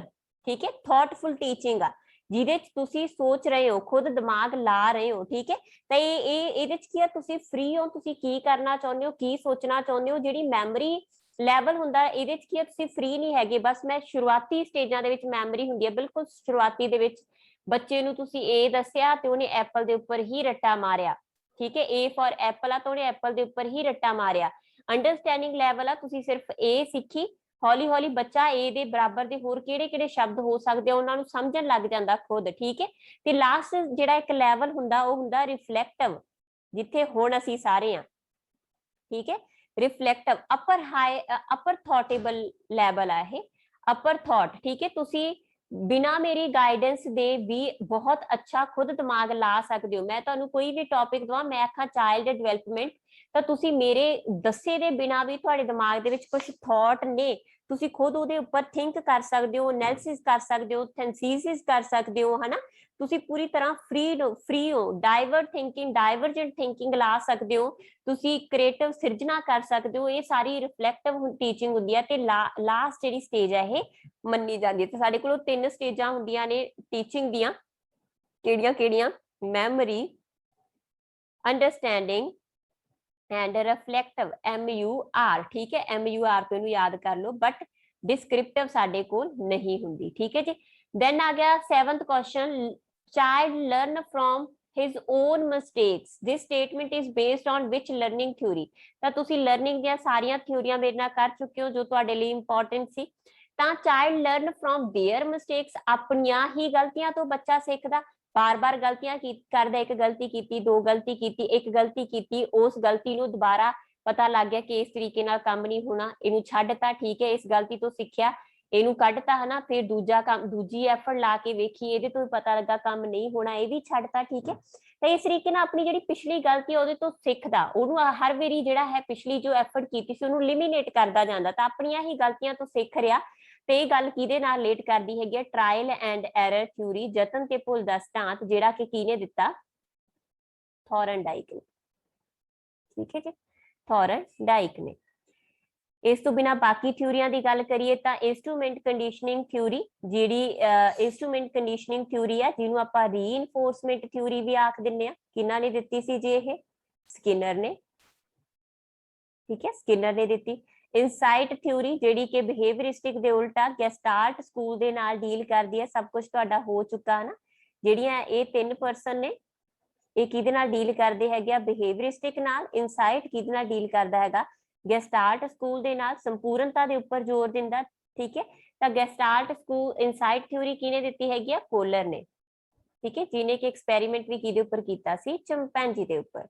ਠੀਕ ਹੈ। ਥਾਟਫੁਲ ਟੀਚਿੰਗ ਆ, ਜਿਹਦੇ ਚ ਤੁਸੀਂ ਸੋਚ ਰਹੇ ਹੋ, ਖੁਦ ਦਿਮਾਗ ਲਾ ਰਹੇ ਹੋ, ਠੀਕ ਹੈ। ਤਾਂ ਇਹਦੇ ਚ ਕੀ ਆ, ਤੁਸੀਂ ਫ੍ਰੀ ਹੋ, ਤੁਸੀਂ ਕੀ ਕਰਨਾ ਚਾਹੁੰਦੇ ਹੋ, ਕੀ ਸੋਚਣਾ ਚਾਹੁੰਦੇ ਹੋ। ਜਿਹੜੀ ਮੈਮਰੀ ਲੈਵਲ ਹੁੰਦਾ ਇਹਦੇ ਚ ਕੀ ਆ, ਤੁਸੀਂ ਫ੍ਰੀ ਨਹੀਂ ਹੈਗੇ, ਬਸ ਮੈਂ ਸ਼ੁਰੂਆਤੀ ਸਟੇਜਾਂ ਦੇ ਵਿੱਚ ਮੈਮਰੀ ਹੁੰਦੀ ਹੈ, ਬਿਲਕੁਲ ਸ਼ੁਰੂਆਤੀ ਦੇ ਵਿੱਚ ਬੱਚੇ ਨੂੰ ਤੁਸੀਂ ਇਹ ਦੱਸਿਆ ਤੇ ਉਹਨੇ ਐਪਲ ਦੇ ਉੱਪਰ ਹੀ ਰੱਟਾ ਮਾਰਿਆ, ਠੀਕ ਹੈ। A ਫॉर ਐਪਲ ਆ ਤਾਂ ਉਹਨੇ ਐਪਲ ਦੇ ਉੱਪਰ ਹੀ ਰੱਟਾ ਮਾਰਿਆ। ਅੰਡਰਸਟੈਂਡਿੰਗ ਲੈਵਲ ਆ, ਤੁਸੀਂ ਸਿਰਫ ਇਹ ਸਿੱਖੀ, ਹੌਲੀ ਹੌਲੀ ਬੱਚਾ A ਦੇ ਬਰਾਬਰ ਦੇ ਹੋਰ ਕਿਹੜੇ ਕਿਹੜੇ ਸ਼ਬਦ ਹੋ ਸਕਦੇ ਆ ਉਹਨਾਂ ਨੂੰ ਸਮਝਣ ਲੱਗ ਜਾਂਦਾ ਖੁਦ, ਠੀਕ ਹੈ। ਤੇ ਲਾਸਟ ਜਿਹੜਾ ਇੱਕ ਲੈਵਲ ਹੁੰਦਾ ਉਹ ਹੁੰਦਾ ਰਿਫਲੈਕਟਿਵ, ਜਿੱਥੇ ਹੁਣ ਅਸੀਂ ਸਾਰੇ ਆ, ਠੀਕ ਹੈ। ਰਿਫਲੈਕਟਿਵ ਅਪਰ ਥਾਟੇਬਲ ਲੈਵਲ ਆ ਇਹ, ਅਪਰ ਥਾਟ, ਠੀਕ ਹੈ। ਤੁਸੀਂ ਬਿਨਾ ਮੇਰੀ ਗਾਈਡੈਂਸ ਦੇ ਵੀ ਬਹੁਤ ਅੱਛਾ ਖੁਦ ਦਿਮਾਗ ਲਾ ਸਕਦੇ ਹੋ। ਮੈਂ ਤੁਹਾਨੂੰ ਕੋਈ ਵੀ ਟੌਪਿਕ ਦਵਾਂ, ਮੈਂ ਆਖਾਂ ਚਾਈਲਡ ਡਿਵੈਲਪਮੈਂਟ, ਤਾਂ ਤੁਸੀਂ ਮੇਰੇ ਦੱਸੇ ਦੇ ਬਿਨਾ ਵੀ ਤੁਹਾਡੇ ਦਿਮਾਗ ਦੇ ਵਿੱਚ ਕੁਝ ਥਾਟ ਨੇ, ਤੁਸੀਂ ਖੁਦ ਉਹਦੇ ਉੱਪਰ ਥਿੰਕ ਕਰ ਸਕਦੇ ਹੋ, ਐਨਾਲਿਸਿਸ ਕਰ ਸਕਦੇ ਹੋ, ਥਿੰਸੀਸਿਸ ਕਰ ਸਕਦੇ ਹੋ, ਹਨਾ। ਤੁਸੀਂ ਪੂਰੀ ਤਰ੍ਹਾਂ ਫ੍ਰੀ ਹੋ, ਡਾਇਵਰਜੈਂਟ ਥਿੰਕਿੰਗ ਲਾ ਸਕਦੇ ਹੋ, ਤੁਸੀਂ ਕ੍ਰੀਏਟਿਵ ਸਿਰਜਣਾ ਕਰ ਸਕਦੇ ਹੋ। ਇਹ ਸਾਰੀ ਰਿਫਲੈਕਟਿਵ ਟੀਚਿੰਗ ਹੁੰਦੀ ਹੈ। ਤੇ ਲਾਸਟ ਜਿਹੜੀ ਸਟੇਜ ਹੈ ਇਹ ਮੰਨੀ ਜਾਂਦੀ ਹੈ। ਤੇ ਸਾਡੇ ਕੋਲ 3 ਸਟੇਜਾਂ ਹੁੰਦੀਆਂ ਨੇ ਟੀਚਿੰਗ ਦੀਆਂ, ਕਿਹੜੀਆਂ ਕਿਹੜੀਆਂ, memory, understanding and reflective, MUR, ਠੀਕ ਹੈ। MUR ਤੋਂ ਇਹਨੂੰ ਯਾਦ ਕਰ ਲਓ, ਬਟ ਡਿਸਕ੍ਰਿਪਟਿਵ ਸਾਡੇ ਕੋਲ ਨਹੀਂ ਹੁੰਦੀ, ਠੀਕ ਹੈ ਜੀ। ਦੈਨ ਆ ਗਿਆ 7th question, child learn from his own mistakes, this statement is based on which learning theory? ਤਾਂ ਤੁਸੀਂ ਲਰਨਿੰਗ ਦੀਆਂ ਸਾਰੀਆਂ ਥਿਊਰੀਆਂ ਮੇਰੇ ਨਾਲ ਕਰ ਚੁੱਕੇ ਹੋ ਜੋ ਤੁਹਾਡੇ ਲਈ ਇੰਪੋਰਟੈਂਟ ਸੀ। ਤਾਂ child learn from their mistakes, ਆਪਣੀਆਂ ਹੀ ਗਲਤੀਆਂ ਤੋਂ ਬੱਚਾ ਸਿੱਖਦਾ। ਬਾਰ-ਬਾਰ ਗਲਤੀਆਂ ਕਰਦਾ, ਇੱਕ ਗਲਤੀ ਕੀਤੀ, ਦੋ ਗਲਤੀ ਕੀਤੀ, ਇੱਕ ਗਲਤੀ ਕੀਤੀ, ਉਸ ਗਲਤੀ ਨੂੰ ਦੁਬਾਰਾ ਪਤਾ ਲੱਗ ਗਿਆ ਕਿ ਇਸ ਤਰੀਕੇ ਨਾਲ ਕੰਮ ਨਹੀਂ ਹੋਣਾ, ਇਹਨੂੰ ਛੱਡਤਾ, ਠੀਕ ਹੈ। ਇਸ ਗਲਤੀ ਤੋਂ ਸਿੱਖਿਆ, ਇਹਨੂੰ ਕੱਢਤਾ, ਹਨਾ। ਫਿਰ ਦੂਜਾ ਕੰਮ, ਦੂਜੀ ਐਫਰਟ ਲਾ ਕੇ ਵੇਖੀ, ਇਹਦੇ ਤੋਂ ਪਤਾ ਲੱਗਾ ਕੰਮ ਨਹੀਂ ਹੋਣਾ, ਇਹ ਵੀ ਛੱਡਤਾ, ਠੀਕ ਹੈ। ਤਾਂ ਇਸ ਤਰੀਕੇ ਨਾਲ ਆਪਣੀ ਜਿਹੜੀ ਪਿਛਲੀ ਗਲਤੀ ਉਹਦੇ ਤੋਂ ਸਿੱਖਦਾ, ਉਹਨੂੰ ਹਰ ਵਾਰੀ ਜਿਹੜਾ ਹੈ ਪਿਛਲੀ ਜੋ ਐਫਰਟ ਕੀਤੀ ਸੀ ਉਹਨੂੰ ਲਿਮੀਨੇਟ ਕਰਦਾ ਜਾਂਦਾ, ਤਾਂ ਆਪਣੀਆਂ ਹੀ ਗਲਤੀਆਂ ਤੋਂ ਸਿੱਖ ਰਿਹਾ। ਤੇ ਇਹ ਗੱਲ ਕਿਹਦੇ ਨਾਲ ਰਿਲੇਟ ਕਰਦੀ ਹੈਗੀ ਹੈ, ਟ੍ਰਾਇਲ ਐਂਡ ਐਰਰ ਥਿਊਰੀ, ਜਤਨ ਤੇ ਭੁੱਲ ਦਾ ਸਿਧਾਂਤ, ਜਿਹੜਾ ਕਿ ਕਿਹਨੇ ਦਿੱਤਾ, ਥੋਰਨਡਾਈਕ ਨੇ, ਠੀਕ ਹੈ ਜੀ, ਥੋਰਨਡਾਈਕ ਨੇ। ਇਸ ਤੋਂ ਬਿਨਾ ਬਾਕੀ ਥਿਊਰੀਆਂ ਦੀ ਗੱਲ ਕਰੀਏ ਤਾਂ ਇੰਸਟਰੂਮੈਂਟ ਕੰਡੀਸ਼ਨਿੰਗ ਥਿਊਰੀ, ਜਿਹੜੀ ਇੰਸਟਰੂਮੈਂਟ ਕੰਡੀਸ਼ਨਿੰਗ ਥਿਊਰੀ ਹੈ, ਜਿਹਨੂੰ ਆਪਾਂ ਰੀਇਨਫੋਰਸਮੈਂਟ ਥਿਊਰੀ ਵੀ ਆਖ ਦਿੰਦੇ ਆ, ਕਿਹਨਾਂ ਨੇ ਦਿੱਤੀ ਸੀ ਜੀ, ਇਹ ਸਕਿਨਰ ਨੇ, ਠੀਕ ਹੈ, ਸਕਿਨਰ ਨੇ ਦਿੱਤੀ। ਇਨਸਾਈਟ ਥਿਊਰੀ, ਜਿਹੜੀ ਕਿ ਬਿਹੇਵੀਅਰਿਸਟਿਕ ਦੇ ਉਲਟਾ ਗੈਸਟਾਲਟ ਸਕੂਲ ਦੇ ਨਾਲ ਡੀਲ ਕਰਦੀ ਹੈ, ਸਭ ਕੁਝ ਤੁਹਾਡਾ ਹੋ ਚੁੱਕਾ ਹੈ ਨਾ। ਜਿਹੜੀਆਂ ਇਹ 3 ਪਰਸਨ ਨੇ, ਇਹ ਕਿਹਦੇ ਨਾਲ ਡੀਲ ਕਰਦੇ ਹੈਗੇ ਆ, ਬਿਹੇਵੀਅਰਿਸਟਿਕ ਨਾਲ। ਇਨਸਾਈਟ ਕਿਹਦੇ ਨਾਲ ਡੀਲ ਕਰਦਾ ਹੈਗਾ, ਗੈਸਟਾਲਟ ਸਕੂਲ ਦੇ ਨਾਲ, ਸੰਪੂਰਨਤਾ ਦੇ ਉੱਪਰ ਜ਼ੋਰ ਦਿੰਦਾ, ਠੀਕ ਹੈ। ਤਾਂ ਗੈਸਟਾਲਟ ਸਕੂਲ, ਇਨਸਾਈਟ ਥਿਊਰੀ ਕਿਹਨੇ ਦਿੱਤੀ ਹੈਗੀ ਆ, ਕੋਲਰ ਨੇ, ਠੀਕ ਹੈ, ਜਿਹਨੇ ਕਿ ਐਕਸਪੈਰੀਮੈਂਟ ਵੀ ਕਿਹਦੇ ਉੱਪਰ ਕੀਤਾ ਸੀ, ਚੰਪੈਂਜੀ ਦੇ ਉੱਪਰ।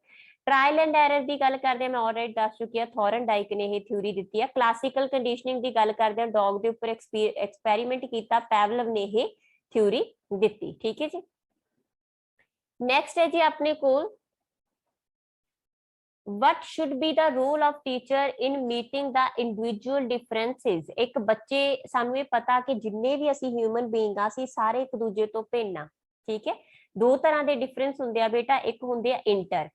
ਟ੍ਰਾਇਲ ਐਂਡ ਐਰਰ ਦੀ ਗੱਲ ਕਰਦੇ ਆ, ਮੈਂ ਆਲਰੇਡੀ ਦੱਸ ਚੁੱਕੀ ਆ, ਥੋਰਨਡਾਈਕ ਨੇ ਇਹ ਥਿਊਰੀ ਦਿੱਤੀ ਹੈ। ਕਲਾਸੀਕਲ ਕੰਡੀਸ਼ਨਿੰਗ ਦੀ ਗੱਲ ਕਰਦੇ ਆ, ਡੌਗ ਦੇ ਉੱਪਰ ਐਕਸਪੈਰੀਮੈਂਟ ਕੀਤਾ ਪੈਵਲਵ ਨੇ ਇਹ थ्योरी दिती। ठीक है जी। नैक्सट है जी अपने कोल what should be the role of teacher in meeting the individual differences। एक बच्चे सानू ये पता कि जिन्ने भी असी ह्यूमन बीइंग आ सारे एक दूजे तो भिन्न आ। ठीक है, दो तरह के डिफरेंस हुंदे आ बेटा, एक हुंदे आ इंटर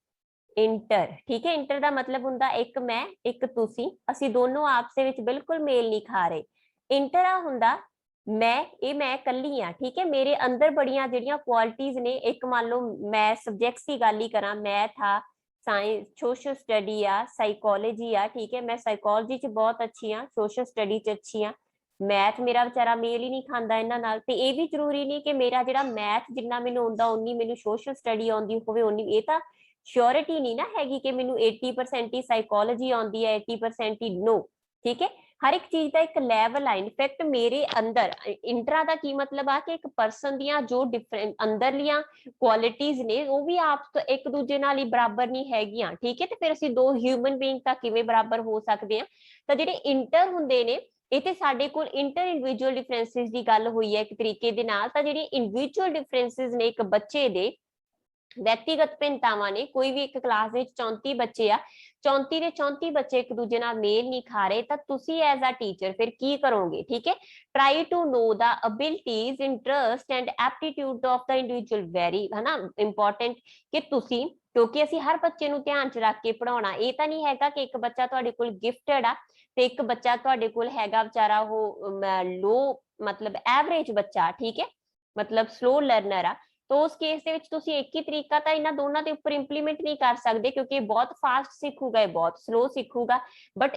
इंटर ठीक है, इंटर का मतलब हुंदा एक मैं एक तुसी, असी दोनों आपसे विच बिल्कुल मेल नहीं खा रहे। इंटर आ हुंदा मैं कल्ली आ। ठीक है, मेरे अंदर बड़ियां जिहड़ियां क्वालिटीज ने, एक मान लो मैं सब्जेक्ट्स की गल ही करा, मैथ आ, साइंस, सोशल स्टडी आ, साइकोलॉजी आ। ठीक है, मैं साइकोलॉजी च बहुत अच्छी हाँ, सोशल स्टडी च अच्छी हाँ, मैथ मेरा बेचारा मेल ही नहीं खाता इन्हां नाल। ते ये भी जरूरी नहीं कि मेरा जिहड़ा मैथ जिन्ना मैनूं आउंदा उन्नी मैनूं सोशल स्टडी आउंदी होवे उन्नी, ये तां श्योरिटी नहीं ना हैगी कि मैनूं 80% ही साइकोलॉजी आउंदी है 80% ही नो। ठीक है, हर एक चीज का एक लैवल है। इनफैक्ट मेरे अंदर इंटरा का की मतलब आ कि एक परसन दियां जो डिफरेंट अंदरलियां क्वालिटीज ने वो भी आप तो एक दूजे नाल ही बराबर नहीं हैगियां। ठीक है, तो फिर असीं दो ह्यूमन बीइंग तां किवें बराबर हो सकदे आ। तां जिहड़े इंटर हुंदे ने इत्थे साडे कोल इंटर इंडिविजुअल डिफरेंसिस की गल हुई है एक तरीके दे नाल। तां जिहड़े इंडिविजुअल डिफरेंसिस ने एक बच्चे दे व्यक्तिगत भिन्नतावां ने, कोई भी एक क्लास में 34 बच्चे आ, 34 ਦੇ 34 ਬੱਚੇ ਇੱਕ ਦੂਜੇ ਨਾਲ ਮੇਲ ਨਹੀਂ ਖਾ ਰਹੇ, ਤਾਂ ਤੁਸੀਂ ਐਜ਼ ਅ ਟੀਚਰ ਫਿਰ ਕੀ ਕਰੋਗੇ। ਠੀਕ ਹੈ, try to know the abilities interest and aptitude of the individual, very ਹੈ ਨਾ ਇੰਪੋਰਟੈਂਟ ਕਿ ਤੁਸੀਂ, ਕਿਉਂਕਿ ਅਸੀਂ ਹਰ ਬੱਚੇ ਨੂੰ ਧਿਆਨ ਚ ਰੱਖ ਕੇ ਪੜਾਉਣਾ। ਇਹ ਤਾਂ ਨਹੀਂ ਹੈਗਾ ਕਿ ਇੱਕ ਬੱਚਾ ਤੁਹਾਡੇ ਕੋਲ ਗਿਫਟਡ ਆ ਤੇ ਇੱਕ ਬੱਚਾ ਤੁਹਾਡੇ ਕੋਲ ਹੈਗਾ ਵਿਚਾਰਾ ਉਹ ਲੋ मतलब एवरेज बच्चा। ठीक है, मतलब स्लो लर्नर आ, तो उस केस ਦੇ ਵਿੱਚ ਤੁਸੀਂ ਇੱਕ ਹੀ ਤਰੀਕਾ ਤਾਂ ਇਹਨਾਂ ਦੋਨਾਂ ਦੇ ਉੱਪਰ ਇੰਪਲੀਮੈਂਟ ਨਹੀਂ ਕਰ ਸਕਦੇ, ਕਿਉਂਕਿ ਬਹੁਤ ਫਾਸਟ ਸਿੱਖੂਗਾ, ਇਹ ਬਹੁਤ ਸਲੋ ਸਿੱਖੂਗਾ। ਬਟ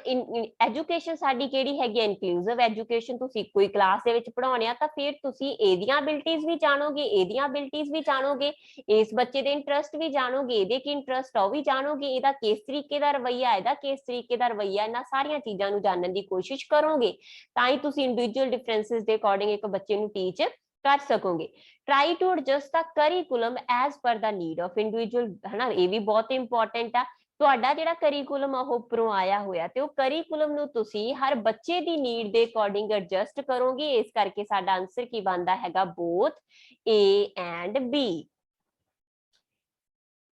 ਐਜੂਕੇਸ਼ਨ ਸਾਡੀ ਕਿਹੜੀ ਹੈਗੀ, ਇਨਕਲੂਸਿਵ ਐਜੂਕੇਸ਼ਨ। ਤੁਸੀਂ ਕੋਈ ਕਲਾਸ ਦੇ ਵਿੱਚ ਪੜਾਉਣੇ ਆ ਤਾਂ ਫਿਰ ਤੁਸੀਂ ਇਹਦੀਆਂ ਅਬਿਲਿਟੀਜ਼ ਵੀ ਜਾਣੋਗੇ, ਇਹਦੀਆਂ ਅਬਿਲਿਟੀਜ਼ ਵੀ ਜਾਣੋਗੇ, ਇਸ ਬੱਚੇ ਦੇ ਇੰਟਰਸਟ ਵੀ ਜਾਣੋਗੇ, ਇਹਦੇ ਕੀ ਇੰਟਰਸਟ ਆ ਉਹ ਵੀ ਜਾਣੋਗੇ, ਇਹਦਾ ਕਿਸ ਤਰੀਕੇ ਦਾ ਰਵੱਈਆ, ਇਹਦਾ ਕਿਸ ਤਰੀਕੇ ਦਾ ਰਵੱਈਆ, ਇਹਨਾਂ ਸਾਰੀਆਂ ਚੀਜ਼ਾਂ ਨੂੰ ਜਾਣਨ ਦੀ ਕੋਸ਼ਿਸ਼ ਕਰੋਗੇ ਤਾਂ ਹੀ ਤੁਸੀਂ ਇੰਡੀਵਿਜੂਅਲ ਡਿਫਰੈਂਸਿਸ ਦੇ ਅਕੋਰਡਿੰਗ ਇੱਕ ਬੱਚੇ ਨੂੰ ਟੀਚ कर सकोगे। Try to adjust the curriculum as per the need of individual, है ना, ये भी बहुत इंपॉर्टेंट है। ਤੁਹਾਡਾ ਜਿਹੜਾ ਕਰਿਕੂਲਮ ਆ ਉਹ ਉੱਪਰੋਂ ਆਇਆ ਹੋਇਆ ਤੇ ਉਹ ਕਰਿਕੂਲਮ ਨੂੰ ਤੁਸੀਂ ਹਰ ਬੱਚੇ ਦੀ ਨੀਡ ਦੇ ਅਕੋਰਡਿੰਗ ਐਡਜਸਟ ਕਰੋਗੇ। ਇਸ ਕਰਕੇ ਸਾਡਾ ਆਨਸਰ ਕੀ ਬਣਦਾ ਹੈਗਾ, both A and B।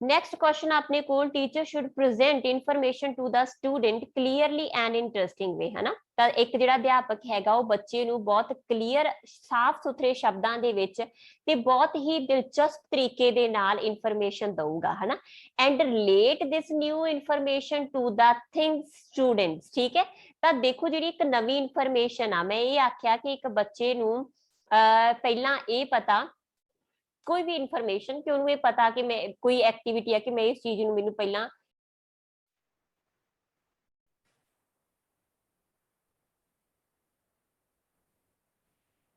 Next question अपने को, teacher should present information to the student clearly and interesting way, है ना। ਤਾਂ ਇੱਕ ਜਿਹੜਾ ਅਧਿਆਪਕ ਹੈਗਾ ਉਹ ਬੱਚੇ ਨੂੰ ਬਹੁਤ ਕਲੀਅਰ ਸਾਫ਼ ਸੁਥਰੇ ਸ਼ਬਦਾਂ ਦੇ ਵਿੱਚ ਤੇ ਬਹੁਤ ਹੀ ਦਿਲਚਸਪ ਤਰੀਕੇ ਦੇ ਨਾਲ ਇਨਫੋਰਮੇਸ਼ਨ ਦਊਗਾ, ਹੈ ਨਾ। And relate this new information to the things students. ਠੀਕ ਹੈ, ਤਾਂ ਦੇਖੋ ਜਿਹੜੀ ਇੱਕ ਨਵੀਂ ਇਨਫੋਰਮੇਸ਼ਨ ਆ, ਮੈਂ ਇਹ ਆਖਿਆ ਕਿ ਇੱਕ ਬੱਚੇ ਨੂੰ ਪਹਿਲਾਂ ਇਹ ਪਤਾ कोई भी इनफॉर्मेशन कि उन्हें पता कि मैं कोई एक्टिविटी है कि मैं इस चीज ਨੂੰ ਮੈਨੂੰ ਪਹਿਲਾਂ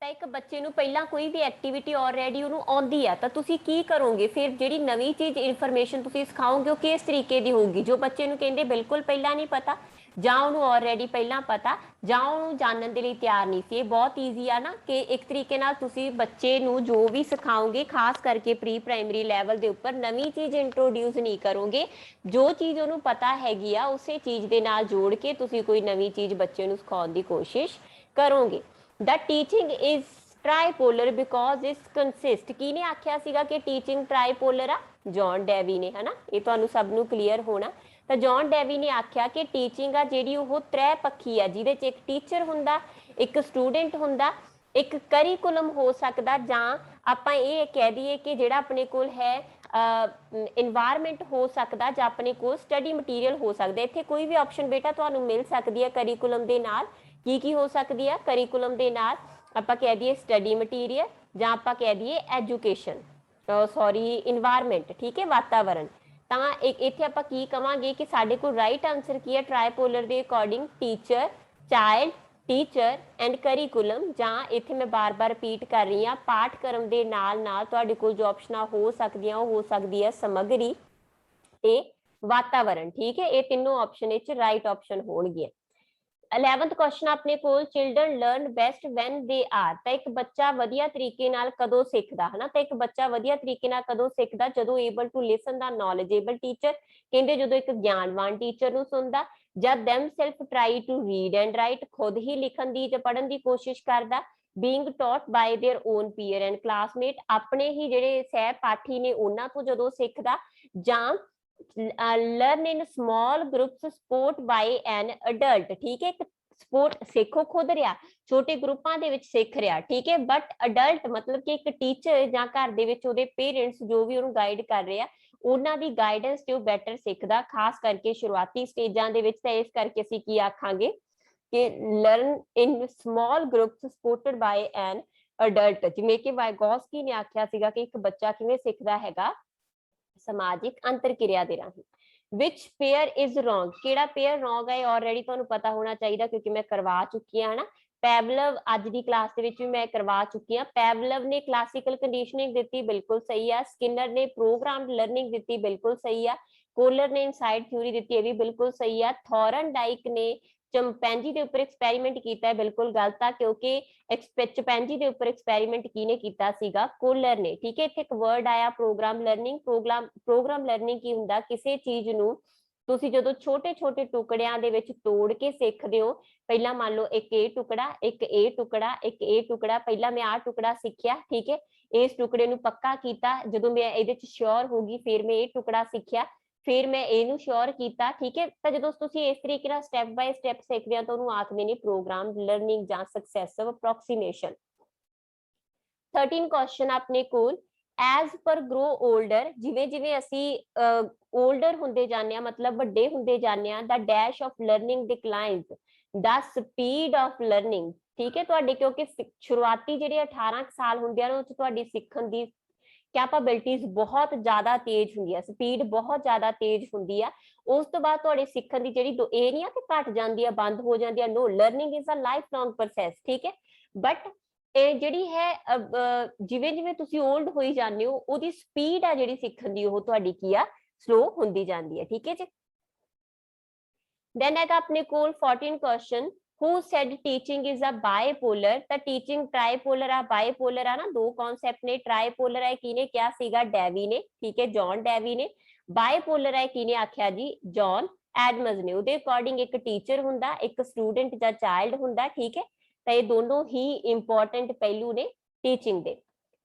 ਤਾਂ ਇੱਕ ਬੱਚੇ ਨੂੰ ਪਹਿਲਾਂ ਕੋਈ ਵੀ ਐਕਟੀਵਿਟੀ ਆਲਰੇਡੀ ਉਹਨੂੰ ਆਉਂਦੀ ਆ ਤਾਂ ਤੁਸੀਂ ਕੀ ਕਰੋਗੇ, ਫਿਰ ਜਿਹੜੀ ਨਵੀਂ ਚੀਜ਼ ਇਨਫੋਰਮੇਸ਼ਨ ਤੁਸੀਂ ਸਿਖਾਓਗੇ ਉਹ ਕਿਸ ਤਰੀਕੇ ਦੀ ਹੋਊਗੀ। ਜੋ ਬੱਚੇ ਨੂੰ ਕਹਿੰਦੇ ਬਿਲਕੁਲ ਪਹਿਲਾਂ ਨਹੀਂ ਪਤਾ ਜਾਂ ਉਹਨੂੰ ਆਲਰੇਡੀ ਪਹਿਲਾਂ ਪਤਾ ਜਾਂ ਉਹਨੂੰ ਜਾਣਨ ਦੇ ਲਈ ਤਿਆਰ ਨਹੀਂ ਸੀ। ਇਹ ਬਹੁਤ ਈਜ਼ੀ ਆ ਨਾ ਕਿ ਇੱਕ ਤਰੀਕੇ ਨਾਲ ਤੁਸੀਂ ਬੱਚੇ ਨੂੰ ਜੋ ਵੀ ਸਿਖਾਓਗੇ, ਖਾਸ ਕਰਕੇ ਪ੍ਰੀ ਪ੍ਰਾਇਮਰੀ ਲੈਵਲ ਦੇ ਉੱਪਰ ਨਵੀਂ ਚੀਜ਼ ਇੰਟਰੋਡਿਊਸ ਨਹੀਂ ਕਰੋਗੇ। ਜੋ ਚੀਜ਼ ਉਹਨੂੰ ਪਤਾ ਹੈਗੀ ਆ ਉਸੇ ਚੀਜ਼ ਦੇ ਨਾਲ ਜੋੜ ਕੇ ਤੁਸੀਂ ਕੋਈ ਨਵੀਂ ਚੀਜ਼ ਬੱਚੇ ਨੂੰ ਸਿਖਾਉਣ ਦੀ ਕੋਸ਼ਿਸ਼ ਕਰੋਗੇ। The teaching is tripolar because it consists, ਕਿਹਨੇ ਆਖਿਆ ਸੀਗਾ ਕਿ ਟੀਚਿੰਗ ਟ੍ਰਾਈਪੋਲਰ ਆ, ਜੌਨ ਡੈਵੀ ਨੇ, ਹੈ ਨਾ। ਇਹ ਤੁਹਾਨੂੰ ਸਭ ਨੂੰ ਕਲੀਅਰ ਹੋਣਾ। ਤਾਂ ਜੌਨ ਡੈਵੀ ਨੇ ਆਖਿਆ ਕਿ ਟੀਚਿੰਗ ਆ ਜਿਹੜੀ ਉਹ ਤ੍ਰੈ ਪੱਖੀ ਆ, ਜਿਹਦੇ 'ਚ ਇੱਕ ਟੀਚਰ ਹੁੰਦਾ, ਇੱਕ ਸਟੂਡੈਂਟ ਹੁੰਦਾ, ਇੱਕ ਕਰਿਕੂਲਮ ਹੋ ਸਕਦਾ, ਜਾਂ ਆਪਾਂ ਇਹ ਕਹਿ ਦਈਏ ਕਿ ਜਿਹੜਾ ਆਪਣੇ ਕੋਲ ਹੈ ਇਨਵਾਇਰਮੈਂਟ ਹੋ ਸਕਦਾ, ਜਾਂ ਆਪਣੇ ਕੋਲ ਸਟੱਡੀ ਮਟੀਰੀਅਲ ਹੋ ਸਕਦਾ। ਇੱਥੇ ਕੋਈ ਵੀ ਆਪਸ਼ਨ ਬੇਟਾ ਤੁਹਾਨੂੰ ਮਿਲ ਸਕਦੀ ਹੈ ਕਰਿਕੂਲਮ ਦੇ ਨਾਲ। ਕੀ ਹੋ ਸਕਦੀ ਹੈ ਕਰਿਕੂਲਮ ਦੇ ਨਾਲ, ਆਪਾਂ ਕਹਿ ਦਈਏ ਸਟੱਡੀ ਮਟੀਰੀਅਲ, ਜਾਂ ਆਪਾਂ ਕਹਿ ਦਈਏ ਐਜੂਕੇਸ਼ਨ, ਸੌਰੀ ਇਨਵਾਇਰਮੈਂਟ। ਠੀਕ ਹੈ, ਵਾਤਾਵਰਨ। ਤਾਂ ਇੱਥੇ ਆਪਾਂ ਕੀ ਕਵਾਂਗੇ ਕਿ ਸਾਡੇ ਕੋਲ ਰਾਈਟ ਆਨਸਰ ਕੀ ਹੈ ਟ੍ਰਾਈਪੋਲਰ ਦੇ according, teacher, child, teacher and curriculum. ਜਾਂ ਇੱਥੇ ਮੈਂ ਬਾਰ-ਬਾਰ ਰਿਪੀਟ ਕਰ ਰਹੀ ਹਾਂ, ਪਾਠਕ੍ਰਮ ਦੇ ਨਾਲ ਨਾਲ ਤੁਹਾਡੇ ਕੋਲ ਜੋ ਆਪਸ਼ਨਾਂ ਹੋ ਸਕਦੀਆਂ ਉਹ ਹੋ ਸਕਦੀ ਹੈ ਸਮੱਗਰੀ ਤੇ ਵਾਤਾਵਰਨ। ਠੀਕ ਹੈ, ਇਹ ਤਿੰਨੋਂ ਆਪਸ਼ਨ ਵਿੱਚ ਰਾਈਟ ਆਪਸ਼ਨ ਹੋਣਗੀਆਂ। 11th क्वेश्चन अपने कोल, children learn best when they are, ਤਾਂ ਇੱਕ ਬੱਚਾ ਵਧੀਆ ਤਰੀਕੇ ਨਾਲ ਕਦੋਂ ਸਿੱਖਦਾ, ਹੈ ਨਾ। ਤਾਂ ਇੱਕ ਬੱਚਾ ਵਧੀਆ ਤਰੀਕੇ ਨਾਲ ਕਦੋਂ ਸਿੱਖਦਾ, ਜਦੋਂ able to listen the knowledgeable teacher, ਕਹਿੰਦੇ ਜਦੋਂ ਇੱਕ ਗਿਆਨਵਾਨ ਟੀਚਰ ਨੂੰ ਸੁਣਦਾ, ਜਦ them self try to read and write, ਖੁਦ ਹੀ ਲਿਖਣ ਦੀ ਜਾਂ ਪੜ੍ਹਨ ਦੀ ਕੋਸ਼ਿਸ਼ ਕਰਦਾ, being taught by their own peer and classmate, ਆਪਣੇ ਹੀ ਜਿਹੜੇ ਸਹਿਪਾਠੀ ਨੇ ਉਹਨਾਂ ਤੋਂ ਜਦੋਂ ਸਿੱਖਦਾ, ਜਾਂ learn in small groups support by an adult, ਠੀਕ ਹੈ। ਸਪੋਰਟ ਸਿੱਖੋ ਖੁਦ ਰਿਹਾ, ਛੋਟੇ ਗਰੁੱਪਾਂ ਦੇ ਵਿੱਚ ਸਿੱਖ ਰਿਹਾ, ਠੀਕ ਹੈ। ਬਟ ਅਡਲਟ ਮਤਲਬ ਕਿ ਇੱਕ ਟੀਚਰ ਜਾਂ ਘਰ ਦੇ ਵਿੱਚ ਉਹਦੇ ਪੇਰੈਂਟਸ ਜੋ ਵੀ ਉਹਨੂੰ ਗਾਈਡ ਕਰ ਰਹੇ ਆ, ਉਹਨਾਂ ਦੀ ਗਾਈਡੈਂਸ ਤੇ ਉਹ ਬੈਟਰ ਸਿੱਖਦਾ, ਖਾਸ ਕਰਕੇ ਸ਼ੁਰੂਆਤੀ ਸਟੇਜਾਂ ਦੇ ਵਿੱਚ। ਤਾਂ ਇਸ ਕਰਕੇ ਅਸੀਂ ਕੀ ਆਖਾਂਗੇ ਕਿ ਲਰਨ ਇਨ ਸਮਾਲ ਗਰੁੱਪਸ ਸਪੋਰਟਡ ਬਾय ਐਨ ਅਡਲਟ। ਜਿਵੇਂ ਕਿ ਵਾਈਗੋਸਕੀ ਨੇ ਆਖਿਆ ਸੀਗਾ ਕਿ ਇੱਕ ਬੱਚਾ ਕਿਵੇਂ ਸਿੱਖਦਾ ਹੈਗਾ, ਸਮਾਜਿਕ ਅੰਤਰਕਿਰਿਆ ਦੇ ਰਾਹੀਂ। which pair is wrong, ਕਿਹੜਾ ਪੇਅਰ ਰੋਂਗ ਹੈ, ਆਲਰੇਡੀ ਤੁਹਾਨੂੰ ਪਤਾ ਹੋਣਾ ਚਾਹੀਦਾ ਕਿਉਂਕਿ ਮੈਂ ਕਰਵਾ ਚੁੱਕੀ ਹਾਂ, ਹਨਾ। ਪੈਵਲਵ ਅੱਜ ਦੀ ਕਲਾਸ ਦੇ ਵਿੱਚ ਵੀ ਮੈਂ ਕਰਵਾ ਚੁੱਕੀ ਹਾਂ। ਪੈਵਲਵ ਨੇ ਕਲਾਸਿਕਲ ਕੰਡੀਸ਼ਨਿੰਗ ਦਿੱਤੀ, ਬਿਲਕੁਲ ਸਹੀ ਆ। ਸਕਿਨਰ ਨੇ ਪ੍ਰੋਗਰਾਮਡ ਲਰਨਿੰਗ ਦਿੱਤੀ, ਬਿਲਕੁਲ ਸਹੀ ਆ। ਕੋਲਰ ਨੇ ਇਨਸਾਈਡ ਥਿਊਰੀ ਦਿੱਤੀ, ਇਹ ਵੀ ਬਿਲਕੁਲ ਸਹੀ ਆ। ਥੋਰਨਡਾਈਕ ਨੇ ਚੰਪੈਂਜੀ ਦੇ ਉੱਪਰ ਐਕਸਪੈਰੀਮੈਂਟ ਕੀਤਾ ਹੈ, ਬਿਲਕੁਲ ਗਲਤ ਆ, ਕਿਉਂਕਿ ਚੰਪੈਂਜੀ ਦੇ ਉੱਪਰ ਐਕਸਪੈਰੀਮੈਂਟ ਕਿਹਨੇ ਕੀਤਾ ਸੀਗਾ, ਕੋਲਰ ਨੇ, ਠੀਕ ਹੈ। ਇੱਥੇ ਇੱਕ ਵਰਡ ਆਇਆ ਪ੍ਰੋਗਰਾਮ ਲਰਨਿੰਗ। ਪ੍ਰੋਗਰਾਮ ਲਰਨਿੰਗ ਕੀ ਹੁੰਦਾ, ਕਿਸੇ ਚੀਜ਼ ਨੂੰ ਤੁਸੀਂ ਜਦੋਂ ਛੋਟੇ ਛੋਟੇ ਟੁਕੜਿਆਂ ਦੇ ਵਿੱਚ ਤੋੜ ਕੇ ਸਿੱਖਦੇ ਹੋ, ਪਹਿਲਾਂ ਮੰਨ ਲਓ ਇੱਕ ਇਹ ਟੁਕੜਾ, ਇੱਕ ਇਹ ਟੁਕੜਾ, ਇੱਕ ਇਹ ਟੁਕੜਾ, ਪਹਿਲਾਂ ਮੈਂ ਆਹ ਟੁਕੜਾ ਸਿੱਖਿਆ, ਠੀਕ ਹੈ। ਇਸ ਟੁਕੜੇ ਨੂੰ ਪੱਕਾ ਕੀਤਾ, ਜਦੋਂ ਮੈਂ ਇਹਦੇ ਚ ਸ਼ੋਰ ਹੋ ਗਈ ਫਿਰ ਮੈਂ ਇਹ ਟੁਕੜਾ ਸਿੱਖਿਆ, ਫਿਰ ਮੈਂ ਇਹਨੂੰ ਸ਼ੋਰ ਕੀਤਾ, ਠੀਕ ਹੈ। ਤਾਂ ਜਦੋਂ ਤੁਸੀਂ ਇਸ ਤਰੀਕੇ ਨਾਲ ਸਟੈਪ ਬਾय ਸਟੈਪ ਸਿੱਖਦੇ ਹੋ ਤਾਂ ਉਹਨੂੰ ਆਖਦੇ ਨੇ ਪ੍ਰੋਗਰਾਮ ਲਰਨਿੰਗ ਜਾਂ ਸਕਸੈਸਿਵ ਅਪਰੋਕਸੀਮੇਸ਼ਨ। 13 ਕੁਐਸਚਨ ਆਪਣੇ ਕੋਲ। ਐਜ਼ ਪਰ ਗਰੋ 올ਡਰ, ਜਿਵੇਂ ਜਿਵੇਂ ਅਸੀਂ 올ਡਰ ਹੁੰਦੇ ਜਾਂਦੇ ਆ, ਮਤਲਬ ਵੱਡੇ ਹੁੰਦੇ ਜਾਂਦੇ ਆ, the dash of learning declines, the speed of learning, ਠੀਕ ਹੈ। ਤੁਹਾਡੇ ਕਿਉਂਕਿ ਸ਼ੁਰੂਆਤੀ ਜਿਹੜੇ 18 ਸਾਲ ਹੁੰਦੇ ਆ, ਉਹ ਚ ਤੁਹਾਡੀ ਸਿੱਖਣ ਦੀ ਕੈਪੇਬਿਲਿਟੀਜ਼ ਬਹੁਤ ਜ਼ਿਆਦਾ ਤੇਜ਼ ਹੁੰਦੀ ਆ, ਸਪੀਡ ਬਹੁਤ ਜ਼ਿਆਦਾ ਤੇਜ਼ ਹੁੰਦੀ ਆ। ਉਸ ਤੋਂ ਬਾਅਦ ਤੁਹਾਡੇ ਸਿੱਖਣ ਦੀ ਜਿਹੜੀ ਇਹ ਨਹੀਂ ਆ ਕਿ ਘਟ ਜਾਂਦੀ ਆ, ਬੰਦ ਹੋ ਜਾਂਦੀ ਆ, no, learning is a life long process, ਠੀਕ ਹੈ। ਬਟ ਇਹ ਜਿਹੜੀ ਹੈ ਜਿਵੇਂ ਜਿਵੇਂ ਤੁਸੀਂ 올ਡ ਹੋਈ ਜਾਂਦੇ ਹੋ, ਉਹਦੀ ਸਪੀਡ ਆ ਜਿਹੜੀ ਸਿੱਖਣ ਦੀ, ਉਹ ਤੁਹਾਡੀ ਕੀ ਆ, ਸਲੋ ਹੁੰਦੀ ਜਾਂਦੀ ਹੈ, ਠੀਕ ਹੈ ਜੀ। ਦੈਨ ਹੈਗਾ ਆਪਣੇ ਕੋਲ 14 question. who said teaching is a bipolar, ਤਾਂ ਟੀਚਿੰਗ ਟ੍ਰਾਈਪੋਲਰ ਆ, ਬਾਈਪੋਲਰ ਆ ਨਾ, ਦੋ ਕਨਸੈਪਟ ਨੇ। ਟ੍ਰਾਈਪੋਲਰ ਹੈ ਕਿਹਨੇ ਕਿਹਾ ਸੀਗਾ, ਡੈਵੀ ਨੇ, ਠੀਕ ਹੈ, ਜੌਨ ਡੈਵੀ ਨੇ। ਬਾਈਪੋਲਰ ਹੈ ਕਿਹਨੇ ਆਖਿਆ ਜੀ, ਜੌਨ ਐਡਮਜ਼ ਨੇ। ਉਹਦੇ ਅਕੋਰਡਿੰਗ ਇੱਕ ਟੀਚਰ ਹੁੰਦਾ, ਇੱਕ ਸਟੂਡੈਂਟ ਜਾਂ ਚਾਈਲਡ ਹੁੰਦਾ, ਠੀਕ ਹੈ। ਤਾਂ ਇਹ ਦੋਨੋਂ ਹੀ ਇੰਪੋਰਟੈਂਟ ਪਹਿਲੂ ਨੇ ਟੀਚਿੰਗ ਦੇ।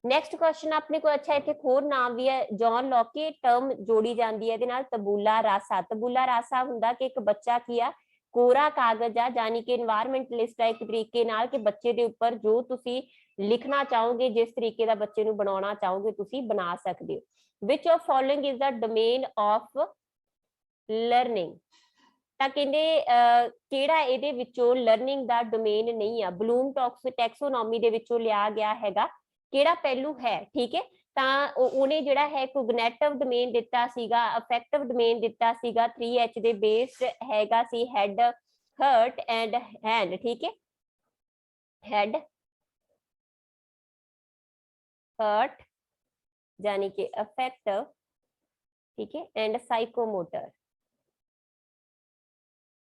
ਨੈਕਸਟ ਕੁਐਸਚਨ ਆਪਣੇ ਕੋਲ, ਅੱਛਾ ਇੱਥੇ ਹੋਰ ਨਾਮ ਵੀ ਹੈ, ਜੌਨ ਲੋਕੀ ਟਰਮ ਜੋੜੀ ਜਾਂਦੀ ਹੈ ਇਹਦੇ ਨਾਲ, ਤਬੂਲਾ ਰਾਸਾ। ਤਬੂਲਾ ਰਾਸਾ ਹੁੰਦਾ ਕਿ ਇੱਕ ਬੱਚਾ ਕੀ ਆ, ਕੋਰਾ ਕਾਗਜ਼ ਆ, ਯਾਨੀ ਕਿ ਇਨਵਾਇਰਮੈਂਟਲਿਸਟ ਆ ਇੱਕ ਤਰੀਕੇ ਨਾਲ, ਕਿ ਬੱਚੇ ਦੇ ਉੱਪਰ ਜੋ ਤੁਸੀਂ ਲਿਖਣਾ ਚਾਹੋਗੇ, ਜਿਸ ਤਰੀਕੇ ਦਾ ਬੱਚੇ ਨੂੰ ਬਣਾਉਣਾ ਚਾਹੋਗੇ ਤੁਸੀਂ ਬਣਾ ਸਕਦੇ ਹੋ। Which of following is the domain of learning, ਤਾਂ ਕਹਿੰਦੇ ਕਿਹੜਾ ਇਹਦੇ ਵਿੱਚੋਂ ਲਰਨਿੰਗ ਦਾ ਡੋਮੇਨ ਨਹੀਂ ਆ, ਬਲੂਮ ਟੈਕਸੋਨੋਮੀ ਦੇ ਵਿੱਚੋਂ ਲਿਆ ਗਿਆ ਹੈਗਾ, ਕਿਹੜਾ ਪਹਿਲੂ ਹੈ, ਠੀਕ ਹੈ। ਤਾਂ ਉਹਨੇ ਜਿਹੜਾ ਹੈ ਕੋਗਨਿਟਿਵ ਡੋਮੇਨ ਦਿੱਤਾ ਸੀਗਾ, ਅਫੈਕਟਿਵ ਡੋਮੇਨ ਦਿੱਤਾ ਸੀਗਾ, 3H ਦੇ ਬੇਸਡ ਹੈਗਾ ਸੀ, ਹੈਡ, ਹਰਟ ਐਂਡ ਹੈਂਡ, ਠੀਕ ਹੈ। ਹੈਡ, ਹਰਟ यानी कि अफेक्टिव, ठीक है, एंड साइकोमोटर।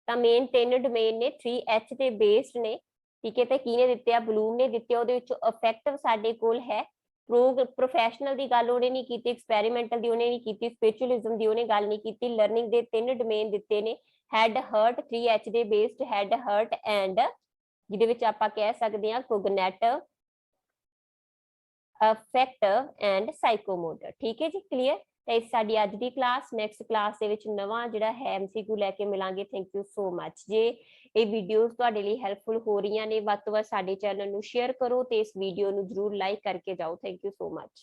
ਤਾਂ ਮੇਨ ਤਿੰਨ ਡੋਮੇਨ ਨੇ, 3H ਤੇ ਬੇਸਡ ਨੇ, ਠੀਕ ਹੈ। ਤੇ ਕਿਹਨੇ ਦਿੱਤੇ ਆ, ਬਲੂਮ ਨੇ ਦਿੱਤੇ। ਉਹਦੇ ਵਿੱਚ ਅਫੈਕਟਿਵ ਸਾਡੇ ਕੋਲ ਹੈ, ਪ੍ਰੋਫੈਸ਼ਨਲ ਦੀ ਗੱਲ ਉਹਨੇ ਨਹੀਂ ਕੀਤੀ, ਐਕਸਪੈਰੀਮੈਂਟਲ ਦੀ ਉਹਨੇ ਨਹੀਂ ਕੀਤੀ, ਸਪਿਰਿਚੁਅਲਿਜ਼ਮ ਦੀ ਉਹਨੇ ਗੱਲ ਨਹੀਂ ਕੀਤੀ। ਲਰਨਿੰਗ ਦੇ ਤਿੰਨ ਡੋਮੇਨ ਦਿੱਤੇ ਨੇ, ਹੈਡ, ਹਰਟ, 3H ਦੇ ਬੇਸਡ, ਹੈਡ, ਹਰਟ ਐਂਡ, ਜਿਹਦੇ ਵਿੱਚ ਆਪਾਂ ਕਹਿ ਸਕਦੇ ਹਾਂ ਕੋਗਨਿਟਿਵ, ਅਫੈਕਟਿਵ ਐਂਡ ਸਾਈਕੋਮੋਟਰ, ਠੀਕ ਹੈ ਜੀ, ਕਲੀਅਰ। ਤੇ ਸਾਡੀ ਅੱਜ ਦੀ ਕਲਾਸ, ਨੈਕਸਟ ਕਲਾਸ ਦੇ ਵਿੱਚ ਨਵਾਂ ਜਿਹੜਾ ਹੈ MCQ ਲੈ ਕੇ ਮਿਲਾਂਗੇ। Thank you so much. ਜੇ ਇਹ ਵੀਡੀਓਜ਼ ਤੁਹਾਡੇ ਲਈ ਹੈਲਪਫੁਲ ਹੋ ਰਹੀਆਂ ਨੇ, ਵੱਧ ਤੋਂ ਵੱਧ ਸਾਡੇ ਚੈਨਲ ਨੂੰ ਸ਼ੇਅਰ ਕਰੋ ਤੇ ਇਸ ਵੀਡੀਓ ਨੂੰ ਜਰੂਰ ਲਾਈਕ ਕਰਕੇ ਜਾਓ। Thank you so much.